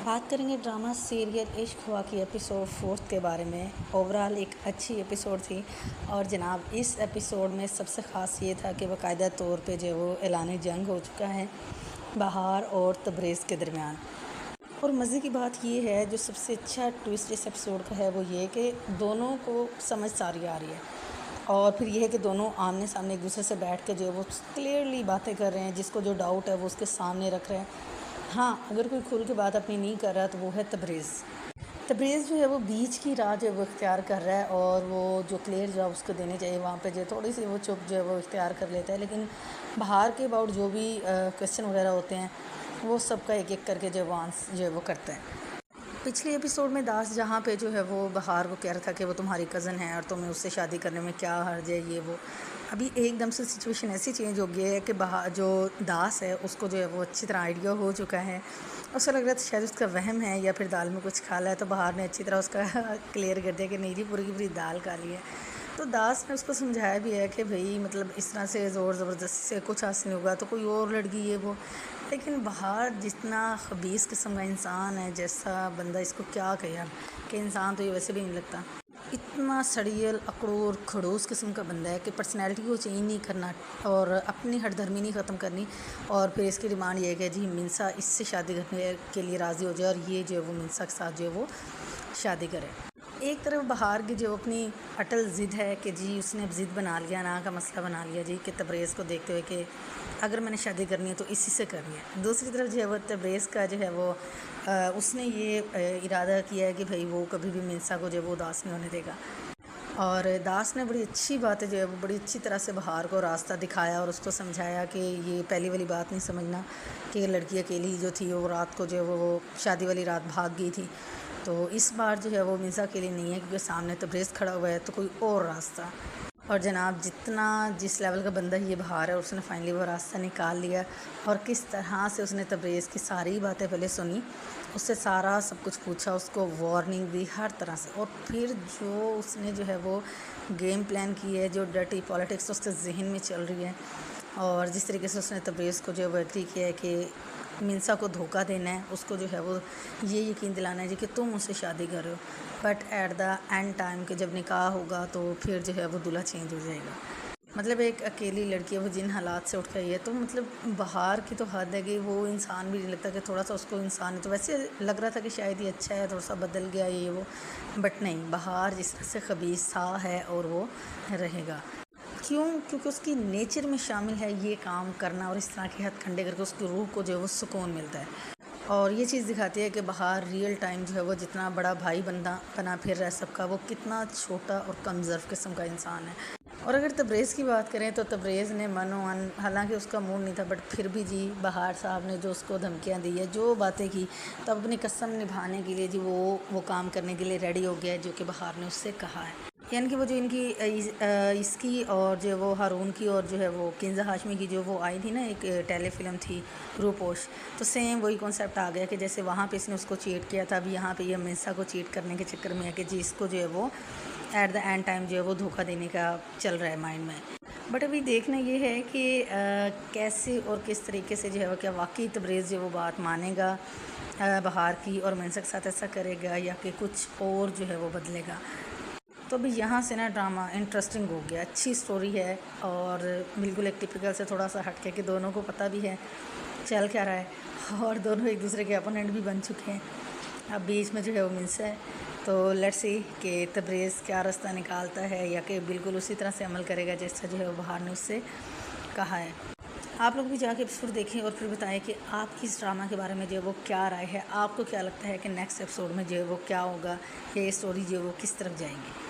बात करेंगे drama serial इश्क हुआ की एपिसोड 4 के बारे में। ओवरऑल एक अच्छी एपिसोड थी और जनाब इस एपिसोड में सबसे ख़ास ये था कि बाकायदा तौर पे जो वो ऐलान जंग हो चुका है बहार और तबरेज़ के दरमियान। और मज़े की बात ये है, जो सबसे अच्छा ट्विस्ट इस एपिसोड का है वो ये कि दोनों को समझ सारी आ रही है और फिर ये है कि दोनों आमने सामने एक दूसरे से बैठ के जो है वो क्लियरली बातें कर रहे हैं। जिसको जो डाउट है वो उसके सामने रख रहे हैं। हाँ, अगर कोई खुल के बात अपनी नहीं कर रहा तो वो है तबरेज़। तबरेज़ जो है वो बीच की राह जो है वो इख्तियार कर रहा है और वो जो क्लियर जवाब उसको देने चाहिए वहाँ पे जो थोड़ी सी वो चुप जो है वो इख्तियार कर लेता है। लेकिन बाहर के अबाउट जो भी क्वेश्चन वगैरह होते हैं वो सबका एक एक करके जो है वो करता है। पिछले एपिसोड में दास जहाँ पे जो है वो बहार को कह रहा था कि वो तुम्हारी कज़न है और तुम्हें उससे शादी करने में क्या हर्ज है ये वो। अभी एकदम से सिचुएशन ऐसी चेंज हो गई है कि बहार जो दास है उसको जो है वो अच्छी तरह आइडिया हो चुका है। उसको लग रहा था शायद उसका वहम है या फिर दाल में कुछ खाला है, तो बहार ने अच्छी तरह उसका क्लियर कर दिया कि नहीं जी पूरी की पूरी दाल काली है। तो दास ने उसको समझाया भी है कि भाई मतलब इस तरह से ज़ोर ज़बरदस्ती से कुछ हासिल नहीं होगा तो कोई और लड़की ये वो। लेकिन बाहर जितना खबीस किस्म का इंसान है, जैसा बंदा, इसको क्या कहे अब कि इंसान तो ये वैसे भी नहीं लगता। इतना सड़ियल अकड़ूर खड़ूस किस्म का बंदा है कि पर्सनैलिटी को चेंज नहीं करना और अपनी हठधर्मी नहीं ख़त्म करनी। और फिर इसकी डिमांड ये है कि जी मिंसा इससे शादी करने के लिए राज़ी हो जाए और ये जो है वो मिंसा के साथ जो है वो शादी करे। एक तरफ बाहर की जो अपनी अटल ज़िद है कि जी उसने अब ज़िद बना लिया, ना का मसला बना लिया जी कि तबरेज़ को देखते हुए कि अगर मैंने शादी करनी है तो इसी से करनी है। दूसरी तरफ जो है वो तबरेज़ का जो है वो उसने ये इरादा किया है कि भाई वो कभी भी मिंसा को जो है वो उदास नहीं होने देगा। और दास ने बड़ी अच्छी बातें जो है वो बड़ी अच्छी तरह से बहार को रास्ता दिखाया और उसको समझाया कि ये पहली वाली बात नहीं समझना कि लड़की अकेली जो थी वो रात को जो है वो शादी वाली रात भाग गई थी। तो इस बार जो है वो मिर्ज़ा के लिए नहीं है क्योंकि सामने तबरेज़ खड़ा हुआ है तो कोई और रास्ता। और जनाब जिस लेवल का बंदा ये बहार है उसने फाइनली वो रास्ता निकाल लिया। और किस तरह से उसने तबरेज़ की सारी बातें पहले सुनी, उससे सारा सब कुछ पूछा, उसको वार्निंग दी हर तरह से। और फिर जो उसने जो है वो गेम प्लान की है, जो डर्टी पॉलिटिक्स उसके जहन में चल रही है और जिस तरीके से उसने तबरेज़ को जो है वो एग्री किया है कि मिंसा को धोखा देना है, उसको जो है वो ये यकीन दिलाना है जी कि तुम उससे शादी कर रहे हो, but at the end time के जब निकाह होगा तो फिर जो है वो दूल्हा चेंज हो जाएगा। मतलब एक अकेली लड़की है वो जिन हालात से उठ गई है, तो मतलब बाहर की तो हद है कि वो इंसान भी नहीं लगता कि थोड़ा सा उसको इंसान है। तो वैसे लग रहा था कि शायद ये अच्छा है, थोड़ा सा बदल गया ये वो, बट नहीं, बाहर जिस तरह से खबीस था है और वो रहेगा। क्यों? क्योंकि उसकी नेचर में शामिल है ये काम करना और इस तरह के हथकंडे करके उसकी रूह को जो है वो सुकून मिलता है। और ये चीज़ दिखाती है कि बाहर रियल टाइम जो है वो जितना बड़ा भाई बना फिर रहा है सबका, वो कितना छोटा और कमज़र्व किस्म का इंसान है। और अगर तबरेज़ की बात करें तो तबरेज़ ने मनो मन, हालांकि उसका मूड नहीं था, बट फिर भी जी बहार साहब ने जो उसको धमकियां दी है, जो बातें की, तो अपनी कसम निभाने के लिए जी वो काम करने के लिए रेडी हो गया है जो कि बहार ने उससे कहा है। यानी कि वो जो इनकी इसकी और जो वो हारून की और जो है वो किंज़ा हाशमी की जो वो आई थी ना, एक टेलीफिल्म थी रूपोश, तो सेम वही कॉन्सेप्ट आ गया कि जैसे वहाँ पे इसने उसको चीट किया था, अभी यहाँ पे ये मिंसा को चीट करने के चक्कर में है कि जी इसको जो है वो एट द एंड टाइम जो है वो धोखा देने का चल रहा है माइंड में। बट अभी देखना ये है कि कैसे और किस तरीके से जो है वो, क्या वाकई तबरेज़ जो वो बात मानेगा बहार की और मिंसा के साथ ऐसा करेगा या कि कुछ और जो है वो बदलेगा। तो अभी यहाँ से ना ड्रामा इंटरेस्टिंग हो गया, अच्छी स्टोरी है और बिल्कुल एक टिपिकल से थोड़ा सा हट के कि दोनों को पता भी है चल क्या रहा है और दोनों एक दूसरे के अपोनेंट भी बन चुके हैं। अब बीच में जो है वो मिंसा है, तो लेट्स सी कि तबरेज़ क्या रास्ता निकालता है या कि बिल्कुल उसी तरह से अमल करेगा जैसा जो है वो बहार ने उससे कहा है। आप लोग भी जाके एपिसोड देखें और फिर बताएं कि आपकी इस ड्रामा के बारे में जो है वो क्या राय है। आपको क्या लगता है कि नेक्स्ट एपिसोड में जो है वो क्या होगा, ये स्टोरी जो है वो किस तरफ जाएंगी।